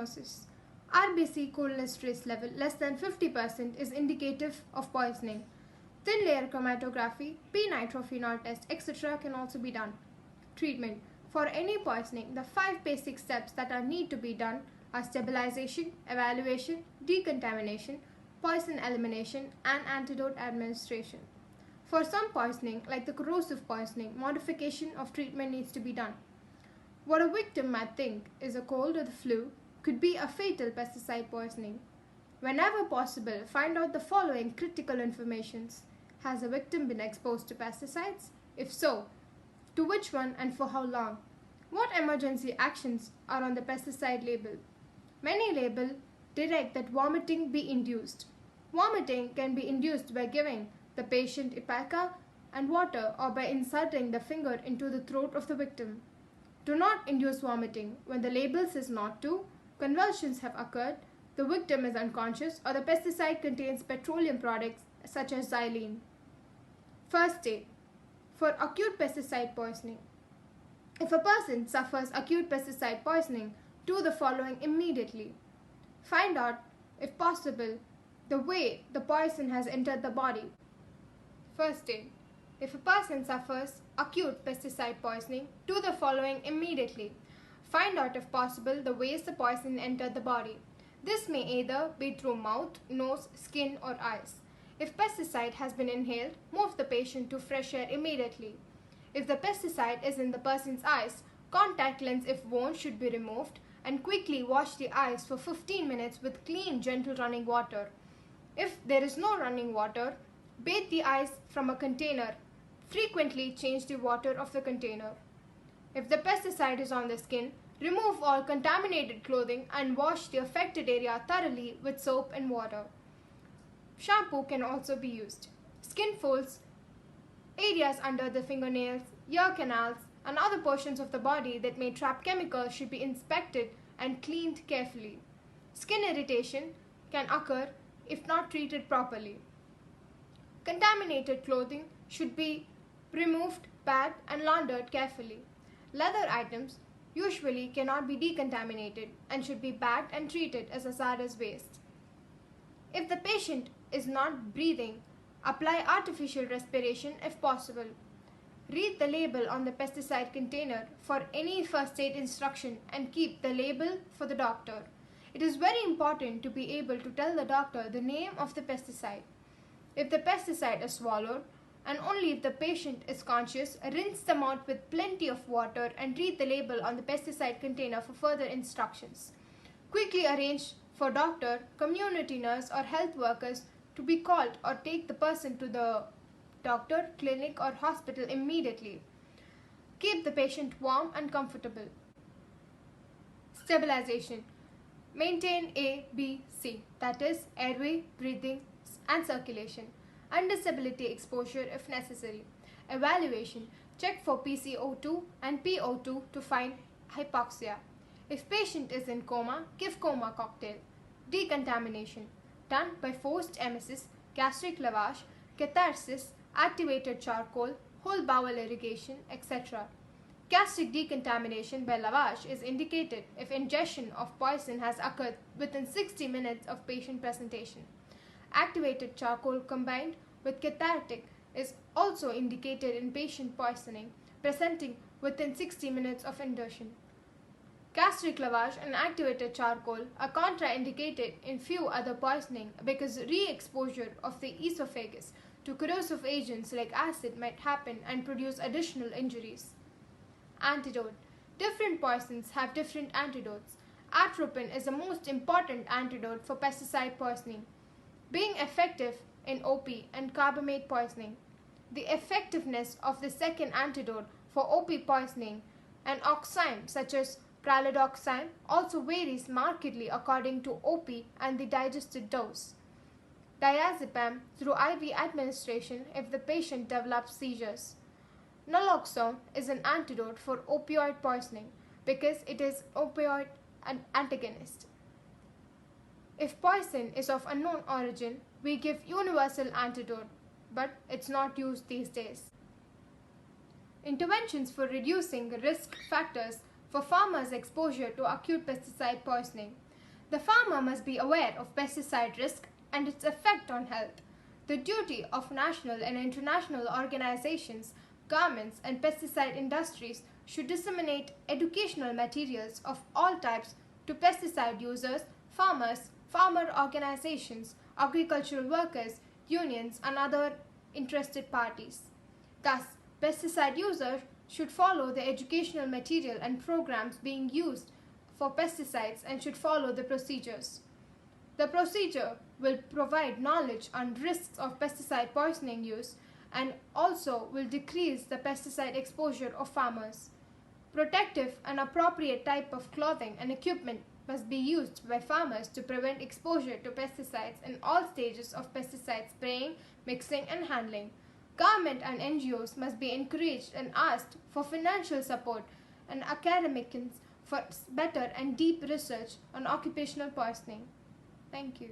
diagnosis. RBC cholinesterase level less than 50% is indicative of poisoning. Thin layer chromatography, p-nitrophenol test, etc. can also be done. Treatment. For any poisoning, the 5 basic steps that are need to be done are stabilization, evaluation, decontamination, poison elimination, and antidote administration. For some poisoning, like the corrosive poisoning, modification of treatment needs to be done. What a victim might think is a cold or the flu could be a fatal pesticide poisoning. Whenever possible, find out the following critical informations. Has the victim been exposed to pesticides? If so, to which one and for how long? What emergency actions are on the pesticide label? Many labels direct that vomiting be induced. Vomiting can be induced by giving the patient ipecac and water or by inserting the finger into the throat of the victim. Do not induce vomiting when the label says not to, convulsions have occurred, the victim is unconscious, or the pesticide contains petroleum products such as xylene. First aid. For acute pesticide poisoning. If a person suffers acute pesticide poisoning, do the following immediately. Find out, if possible, the way the poison has entered the body. First aid. If a person suffers acute pesticide poisoning, do the following immediately. Find out, if possible, the ways the poison entered the body. This may either be through mouth, nose, skin, or eyes. If pesticide has been inhaled, move the patient to fresh air immediately. If the pesticide is in the person's eyes, contact lens if worn should be removed and quickly wash the eyes for 15 minutes with clean, gentle running water. If there is no running water, bathe the eyes from a container. Frequently change the water of the container. If the pesticide is on the skin, remove all contaminated clothing and wash the affected area thoroughly with soap and water. Shampoo can also be used. Skin folds, areas under the fingernails, ear canals, and other portions of the body that may trap chemicals should be inspected and cleaned carefully. Skin irritation can occur if not treated properly. Contaminated clothing should be removed, bagged, and laundered carefully. Leather items usually cannot be decontaminated and should be bagged and treated as hazardous waste. If the patient is not breathing, apply artificial respiration if possible. Read the label on the pesticide container for any first aid instruction and keep the label for the doctor. It is very important to be able to tell the doctor the name of the pesticide. If the pesticide is swallowed, and only if the patient is conscious, rinse the mouth with plenty of water and read the label on the pesticide container for further instructions. Quickly arrange for doctor, community nurse, or health workers to be called or take the person to the doctor, clinic, or hospital immediately. Keep the patient warm and comfortable. Stabilization. Maintain A, B, C, that is airway, breathing, and circulation. Under stability exposure if necessary. Evaluation. Check for PCO2 and PO2 to find hypoxia. If patient is in coma, give coma cocktail. Decontamination. Done by forced emesis, gastric lavage, catharsis, activated charcoal, whole bowel irrigation, etc. Gastric decontamination by lavage is indicated if ingestion of poison has occurred within 60 minutes of patient presentation. Activated charcoal combined with cathartic is also indicated in patient poisoning presenting within 60 minutes of induction. Gastric lavage and activated charcoal are contraindicated in few other poisoning because re-exposure of the esophagus to corrosive agents like acid might happen and produce additional injuries. Antidote. Different poisons have different antidotes. Atropine is the most important antidote for pesticide poisoning, being effective in OP and carbamate poisoning. The effectiveness of the second antidote for OP poisoning and oxime such as pralidoxime also varies markedly according to OP and the digested dose. Diazepam through IV administration if the patient develops seizures. Naloxone is an antidote for opioid poisoning because it is opioid antagonist. If poison is of unknown origin, we give universal antidote, but it's not used these days. Interventions for reducing risk factors for farmers' exposure to acute pesticide poisoning. The farmer must be aware of pesticide risk and its effect on health. The duty of national and international organizations, governments, and pesticide industries should disseminate educational materials of all types to pesticide users, farmers, farmer organizations, agricultural workers, unions, and other interested parties. Thus, pesticide users should follow the educational material and programs being used for pesticides and should follow the procedures. The procedure will provide knowledge on risks of pesticide poisoning use and also will decrease the pesticide exposure of farmers. Protective and appropriate type of clothing and equipment must be used by farmers to prevent exposure to pesticides in all stages of pesticide spraying, mixing, and handling. Government and NGOs must be encouraged and asked for financial support and academics for better and deep research on occupational poisoning. Thank you.